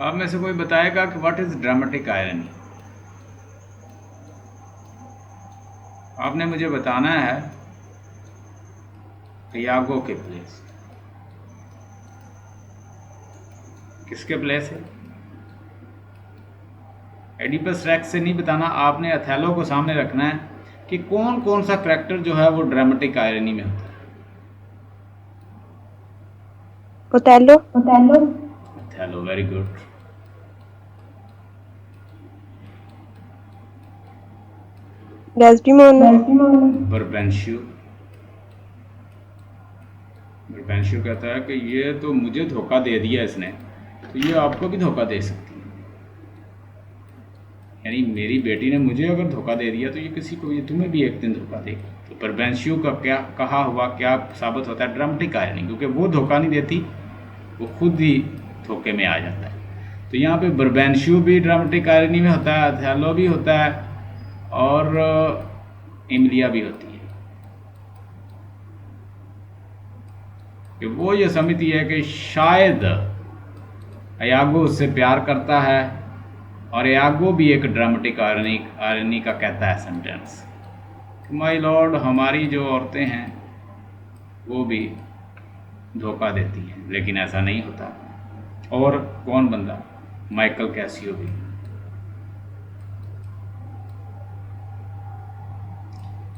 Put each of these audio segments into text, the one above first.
आप में से कोई बताएगा कि व्हाट इज ड्रामेटिक आयरनी? आपने मुझे बताना है यागो के प्लेस। किसके प्लेस है? एडिपस रेक्स से नहीं बताना, आपने अथेलो को सामने रखना है कि कौन कौन सा करेक्टर जो है वो ड्रामेटिक आयरनी में होता है। Othello. Othello, very good. Desdemona. Brabantio. Brabantio कहता है कि ये तो मुझे धोखा दे दिया इसने, तो ये आपको भी धोखा दे सकती है। यानी मेरी बेटी ने मुझे अगर धोखा दे दिया तो ये किसी को, ये तुम्हें भी एक दिन धोखा देगी। तो बर्बेंशियो का क्या कहा हुआ क्या साबित होता है? ड्रामेटिक आयरनी, क्योंकि वो धोखा नहीं देती, वो खुद ही धोखे में आ जाता है। तो यहाँ पे बर्बेंशियो भी ड्रामेटिक आयरनी में होता है, अथेलो भी होता है, और इमलिया भी होती है। कि वो ये समझती है कि शायद यागो उससे प्यार करता है, और यागो भी एक ड्रामेटिक आयरनी का कहता है सेंटेंस, माय लॉर्ड हमारी जो औरतें हैं वो भी धोखा देती हैं, लेकिन ऐसा नहीं होता। और कौन बंदा? माइकल कैसियो भी।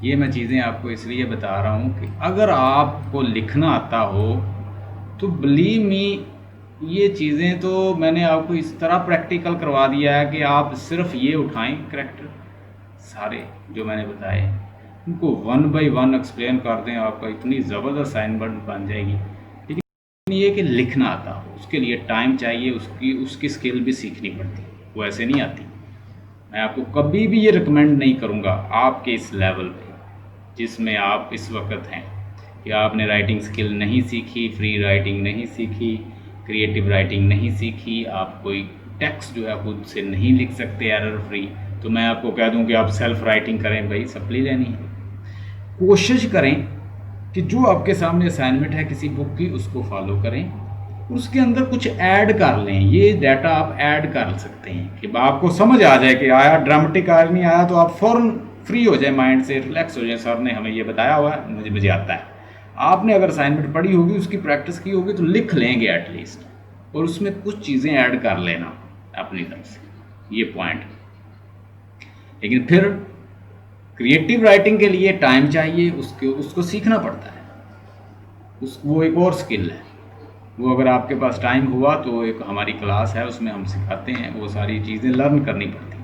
ये मैं चीज़ें आपको इसलिए बता रहा हूँ कि अगर आपको लिखना आता हो तो बिलीव मी, ये चीज़ें तो मैंने आपको इस तरह प्रैक्टिकल करवा दिया है कि आप सिर्फ ये उठाएं करैक्टर सारे जो मैंने बताए, उनको वन बाय वन एक्सप्लेन कर दें, आपका इतनी ज़बरदस्त असाइनमेंट बन जाएगी। लेकिन ये कि लिखना आता हो उसके लिए टाइम चाहिए, उसकी स्किल भी सीखनी पड़ती है, वो ऐसे नहीं आती। मैं आपको कभी भी ये रिकमेंड नहीं करूँगा आपके इस लेवल पे जिसमें आप इस वक्त हैं कि आपने राइटिंग स्किल नहीं सीखी, फ्री राइटिंग नहीं सीखी, क्रिएटिव राइटिंग नहीं सीखी, आप कोई टेक्स्ट जो है खुद से नहीं लिख सकते एरर फ्री, तो मैं आपको कह दूं कि आप सेल्फ राइटिंग करें। भाई सप्ली लेनी है, कोशिश करें कि जो आपके सामने असाइनमेंट है किसी बुक की उसको फॉलो करें, उसके अंदर कुछ ऐड कर लें। ये डाटा आप ऐड कर सकते हैं कि आपको समझ आ जाए कि आया ड्रामेटिक आयरनी आया, तो आप फ़ौरन फ्री हो जाए, माइंड से रिलैक्स हो जाए, सर ने हमें ये बताया हुआ है, मुझे मुझे आता है। आपने अगर असाइनमेंट पढ़ी होगी, उसकी प्रैक्टिस की होगी, तो लिख लेंगे एटलीस्ट, और उसमें कुछ चीज़ें ऐड कर लेना अपनी तरफ से, ये पॉइंट। लेकिन फिर क्रिएटिव राइटिंग के लिए टाइम चाहिए, उसको सीखना पड़ता है, वो एक और स्किल है। वो अगर आपके पास टाइम हुआ तो एक हमारी क्लास है उसमें हम सिखाते हैं, वो सारी चीज़ें लर्न करनी पड़ती हैं।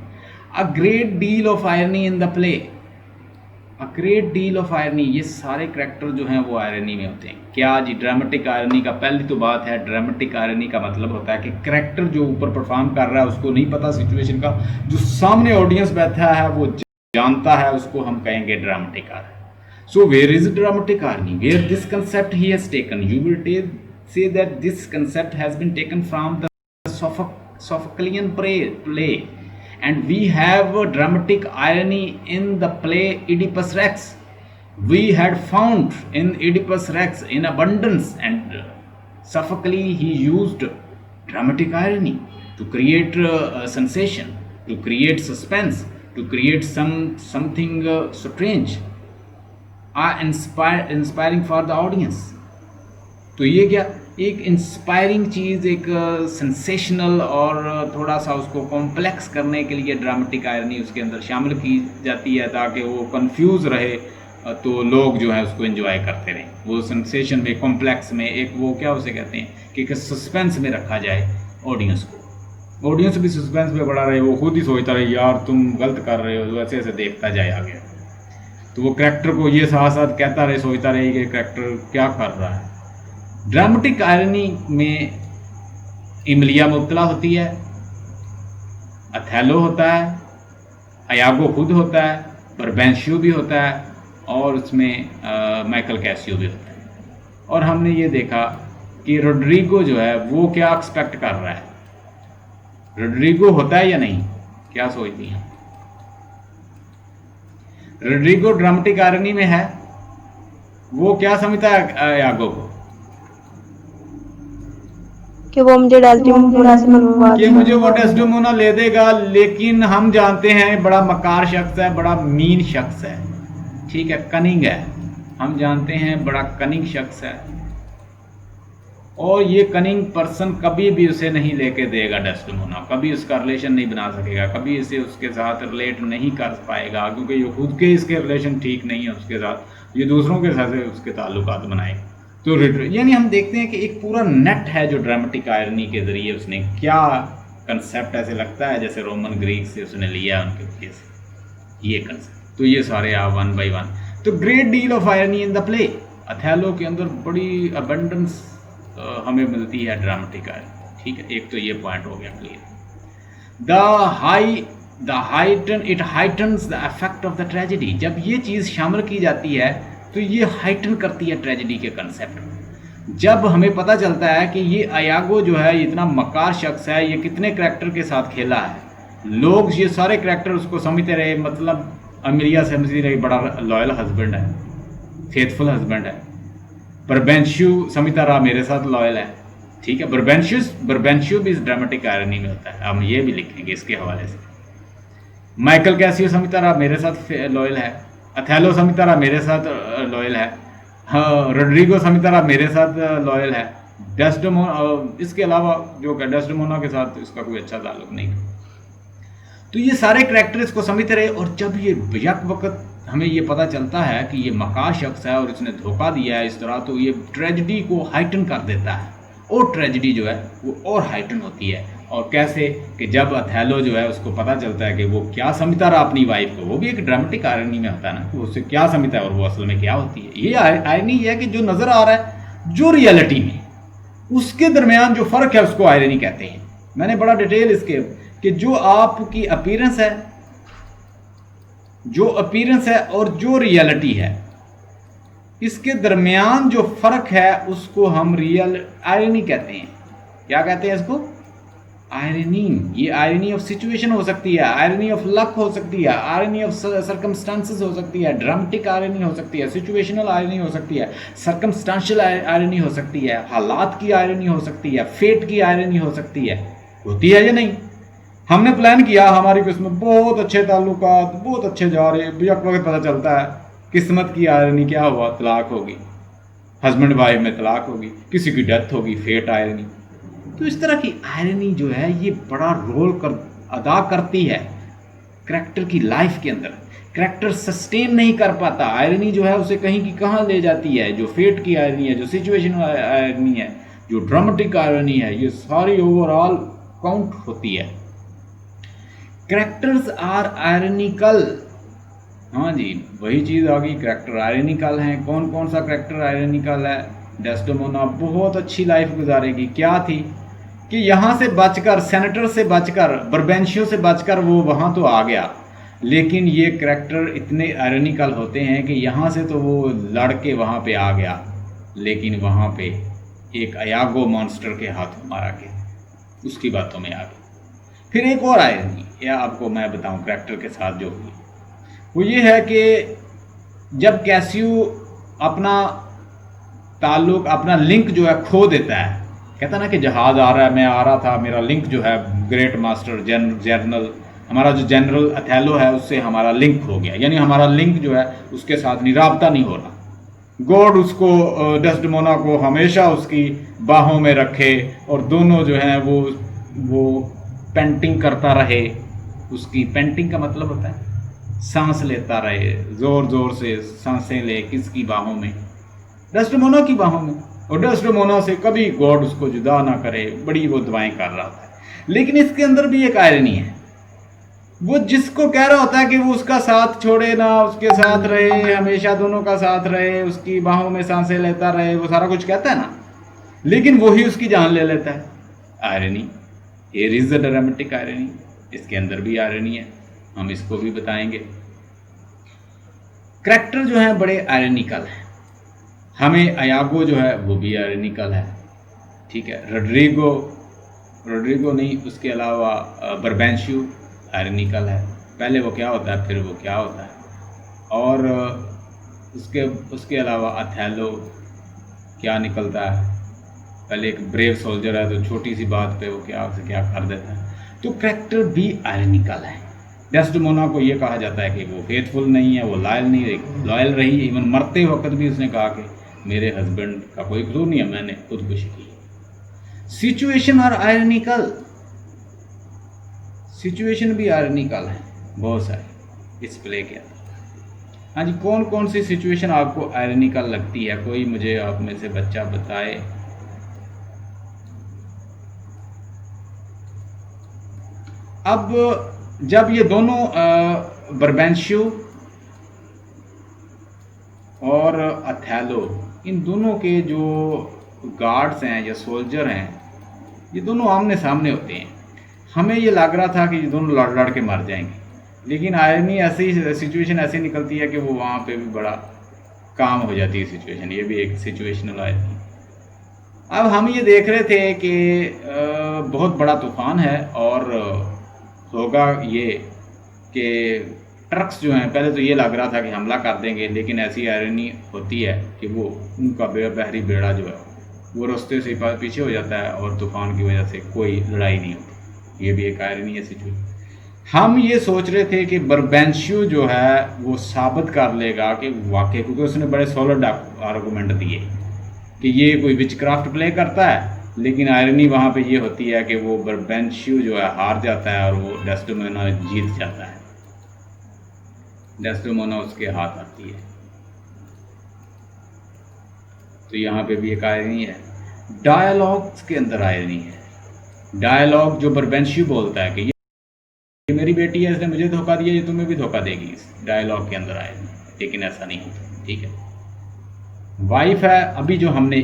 A great deal of irony in the play, a great deal of irony, ये सारे करेक्टर जो हैं वो आयरनी में होते हैं। क्या जी? ड्रामेटिक आयरनी का पहली तो बात है, ड्रामेटिक आयरनी का मतलब होता है कि करेक्टर जो ऊपर परफॉर्म कर रहा है उसको नहीं पता सिचुएशन का, जो सामने ऑडियंस बैठा है वो जानता है, उसको हम कहेंगे dramatic irony. So where is dramatic irony? Where this concept he has taken? You will say that this concept has been taken from the Sophoclean play, and we have a dramatic irony in the play Oedipus Rex. We had found in Oedipus Rex in abundance, and Sophocles he used dramatic irony to create a sensation, to create suspense, to create something strange, inspiring for the audience. तो ये क्या, एक inspiring चीज़, एक sensational और थोड़ा सा उसको complex करने के लिए ड्रामेटिक आयरनी उसके अंदर शामिल की जाती है, ताकि वो कंफ्यूज रहे, तो लोग जो है उसको एंजॉय करते रहें। वो सेंसेशन में, कॉम्प्लेक्स में, एक वो क्या उसे कहते हैं कि सस्पेंस में रखा जाए ऑडियंस को, ऑडियंस भी सस्पेंस में बड़ा रहे, वो खुद ही सोचता रहे यार तुम गलत कर रहे हो, ऐसे ऐसे देखता जाए आगे, तो वो करेक्टर को ये साथ साथ कहता रहे, सोचता रहे कि करेक्टर क्या कर रहा है। ड्रामेटिक आयरनी में इमलिया मुब्तला होती है, अथेलो होता है, अयागो खुद होता है, बर्बेंशियो भी होता है, और उसमें माइकल कैसियो भी होता है। और हमने ये देखा कि रोड्रिगो जो है वो क्या एक्सपेक्ट कर रहा है, रोड्रिगो होता है या नहीं, क्या सोचती हैं? रोड्रिगो ड्रामेटिक आयरनी में है, वो क्या समझता है यागो को? कि वो मुझे डेस्टिमोना से मिलवा कि दे। मुझे वो डेस्टिमोना ले देगा, लेकिन हम जानते हैं बड़ा मकार शख्स है, बड़ा मीन शख्स है, ठीक है, कनिंग है, हम जानते हैं बड़ा कनिंग शख्स है, और ये कनिंग पर्सन कभी भी उसे नहीं लेके देगा डेस्टिमोना, कभी उसका रिलेशन नहीं बना सकेगा, कभी इसे उसके साथ रिलेट नहीं कर पाएगा, क्योंकि ये खुद के इसके रिलेशन ठीक नहीं है उसके साथ, ये दूसरों के साथ उसके ताल्लुकात बनाएगा। तो यानी हम देखते हैं कि एक पूरा नेट है जो ड्रामेटिक आयरनी के ज़रिए उसने क्या कंसेप्ट, ऐसे लगता है जैसे रोमन ग्रीक से उसने लिया उनके वजह से ये कंसेप्ट। तो ये सारे आप वन बाई वन। तो great deal of irony in the play, Othello के अंदर बड़ी अबंडेंस हमें मिलती है ड्रामेटिक आयरनी, ठीक है। एक तो ये पॉइंट हो गया clear. The heighten it heightens the effect of the tragedy, जब ये चीज़ शामिल की जाती है तो ये हाइटन करती है ट्रेजेडी के कंसेप्ट में। जब हमें पता चलता है कि ये अयागो जो है इतना मकार शख्स है, ये कितने करैक्टर के साथ खेला है, लोग ये सारे करैक्टर उसको समझते रहे, मतलब अमिलिया समझती रही बड़ा लॉयल हस्बैंड है, फेथफुल हस्बैंड है, बर्बेंशियो समझता रहा मेरे साथ लॉयल है, ठीक है। बर्बेंशियो भी इस ड्रामेटिक आयरनी में होता है, हम ये भी लिखेंगे इसके हवाले से। माइकल कैसियो समझता रहा मेरे साथ लॉयल है, अथेलो समझता रहा मेरे साथ लॉयल है, हाँ, रोड्रिगो समझता रहा मेरे साथ लॉयल है, डेस्डेमोना इसके अलावा जो डेस्डेमोना के साथ इसका कोई अच्छा ताल्लुक नहीं। तो ये सारे करैक्टर इसको समझते रहे, और जब ये यक वक्त हमें ये पता चलता है कि ये मकार शख्स है और इसने धोखा दिया है इस तरह, तो ये ट्रेजेडी को हाइटन कर देता है, और ट्रेजेडी जो है वो और हाइटन होती है। और कैसे कि जब अथेलो जो है उसको पता चलता है कि वो क्या समझता रहा अपनी वाइफ को, वो भी एक ड्रामेटिक आयरनी में होता है ना, वो उससे क्या समझता है और वो असल में क्या होती है। ये आयरनी है कि जो नज़र आ रहा है जो रियलिटी में उसके दरमियान जो फ़र्क है उसको आयरनी कहते हैं। मैंने बड़ा डिटेल इसके कि जो आपकी अपीयरेंस है और जो रियलिटी है इसके दरमियान जो फ़र्क है उसको हम रियल आयरनी कहते हैं। क्या कहते हैं इसको? आयरनी। ये आयरनी ऑफ सिचुएशन हो सकती है, आयरनी ऑफ लक हो सकती है, आयरनी ऑफ सर्कमस्टांसेस हो सकती है, ड्रामेटिक आयरनी हो सकती है, सिचुएशनल आयरनी हो सकती है, सर्कमस्टांशियल आयरनी हो सकती है, हालात की आयरनी हो सकती है, फेट की आयरनी हो सकती है। होती है या नहीं? हमने प्लान किया, हमारी किस्मत बहुत अच्छे ताल्लुकात बहुत अच्छे जा रहे, एक वक्त पता चलता है किस्मत की आयरनी क्या हुआ, तलाक होगी, हस्बैंड वाइफ में तलाक होगी, किसी की डेथ होगी, फेट आयरनी। तो इस तरह की आयरनी जो है ये बड़ा रोल अदा करती है करैक्टर की लाइफ के अंदर। करैक्टर सस्टेन नहीं कर पाता, आयरनी जो है उसे कहीं की कहाँ ले जाती है। जो फेट की आयरनी है, जो सिचुएशनल आयरनी है, जो ड्रामेटिक आयरनी है, ये सारी ओवरऑल काउंट होती है। करैक्टर्स आर आयरनिकल, हाँ जी वही चीज़ आ गई, करैक्टर आयरनिकल हैं। कौन कौन सा करैक्टर आयरनिकल है? डेस्डेमोना बहुत अच्छी लाइफ गुजारेगी, क्या थी कि यहाँ से बचकर, सेनेटर से बचकर, बर्बेंशियो से बचकर वो वहाँ तो आ गया, लेकिन ये करैक्टर इतने आयरनिकल होते हैं कि यहाँ से तो वो लड़ के वहाँ पे आ गया, लेकिन वहाँ पे एक अयागो मॉन्स्टर के हाथों मारा गया, उसकी बातों में आ गया। फिर एक और आयरनी या आपको मैं बताऊँ करैक्टर के साथ जो हुई, वो ये है कि जब कैसियो अपना ताल्लुक, अपना लिंक जो है खो देता है, कहता ना कि जहाज़ आ रहा है, मैं आ रहा था, मेरा लिंक जो है ग्रेट मास्टर जनरल, हमारा जो जनरल अथेलो है उससे हमारा लिंक हो गया, यानी हमारा लिंक जो है उसके साथ राब्ता नहीं हो रहा। गॉड उसको, डेस्डेमोना को हमेशा उसकी बाहों में रखे और दोनों जो हैं वो पेंटिंग करता रहे। उसकी पेंटिंग का मतलब होता है सांस लेता रहे, ज़ोर ज़ोर से सांसें ले, किसकी बाहों में? डेस्डेमोना की बाहों में। और डेस्डेमोना से कभी गॉड उसको जुदा ना करे, बड़ी वो दुआएं कर रहा था। लेकिन इसके अंदर भी एक आयरनी है, वो जिसको कह रहा होता है कि वो उसका साथ छोड़े ना, उसके साथ रहे, हमेशा दोनों का साथ रहे, उसकी बाहों में सांसें लेता रहे, वो सारा कुछ कहता है ना, लेकिन वही उसकी जान ले लेता है। Irony, here is the dramatic irony. इसके अंदर भी आयरनी है, हम इसको भी बताएंगे। करैक्टर जो है बड़े आयरनिकल हैं। हमें अयागो जो है वो भी आयरनिकल है, ठीक है। रोड्रिगो नहीं, उसके अलावा बर्बेंशियो आयरनिकल है। पहले वो क्या होता है, फिर वो क्या होता है। और उसके अलावा अथेलो क्या निकलता है, पहले एक ब्रेव सोल्जर है तो छोटी सी बात पे वो क्या से क्या कर देता है। तो कैरेक्टर भी आयरनिकल है। डेस्डेमोना को ये कहा जाता है कि वो फेथफुल नहीं है, वो लॉयल रही। इवन मरते वक्त भी उसने कहा कि मेरे हस्बैंड का कोई कसूर नहीं है, मैंने खुदकुशी की। सिचुएशन और आयरनिकल, सिचुएशन भी आयरनिकल है बहुत सारी इस प्ले के अंदर। हाँ जी, कौन कौन सी सिचुएशन आपको आयरनिकल लगती है, कोई मुझे आप में से बच्चा बताए। अब जब ये दोनों बर्बेंशियो और अथैलो, इन दोनों के जो गार्ड्स हैं या सोल्जर हैं, ये दोनों आमने सामने होते हैं। हमें ये लग रहा था कि ये दोनों लड़ लड़ के मर जाएंगे, लेकिन आयरनी ऐसी सिचुएशन ऐसी निकलती है कि वो वहाँ पे भी बड़ा काम हो जाती है सिचुएशन। ये भी एक सिचुएशनल आयरनी। अब हम ये देख रहे थे कि बहुत बड़ा तूफान है और होगा ये कि ट्रक्स जो हैं, पहले तो ये लग रहा था कि हमला कर देंगे, लेकिन ऐसी आयरनी होती है कि वो उनका बहरी बेड़ा जो है वो रास्ते से पीछे हो जाता है और तूफान की वजह से कोई लड़ाई नहीं होती। ये भी एक आयरनी है सिचुएशन। हम ये सोच रहे थे कि बर्बेंशियो जो है वो साबित कर लेगा कि वाकई, क्योंकि उसने बड़े सॉलिड आर्गूमेंट दिए कि ये कोई विचक्राफ्ट प्ले करता है, लेकिन आयरनी वहाँ पे ये होती है कि वो बर्बेंशियो जो है हार जाता है और वो डेस्डेमोना जीत जाता है। डेस्डेमोना उसके हाथ आती है। तो यहाँ पे भी एक आयरनी है। डायलॉग्स के अंदर आयरनी है। डायलॉग जो बर्बेंशियो बोलता है कि ये मेरी बेटी है, इसने मुझे धोखा दिया, ये तुम्हें भी धोखा देगी, इस डायलॉग के अंदर आयरनी। लेकिन ऐसा नहीं होता, ठीक है। वाइफ है, अभी जो हमने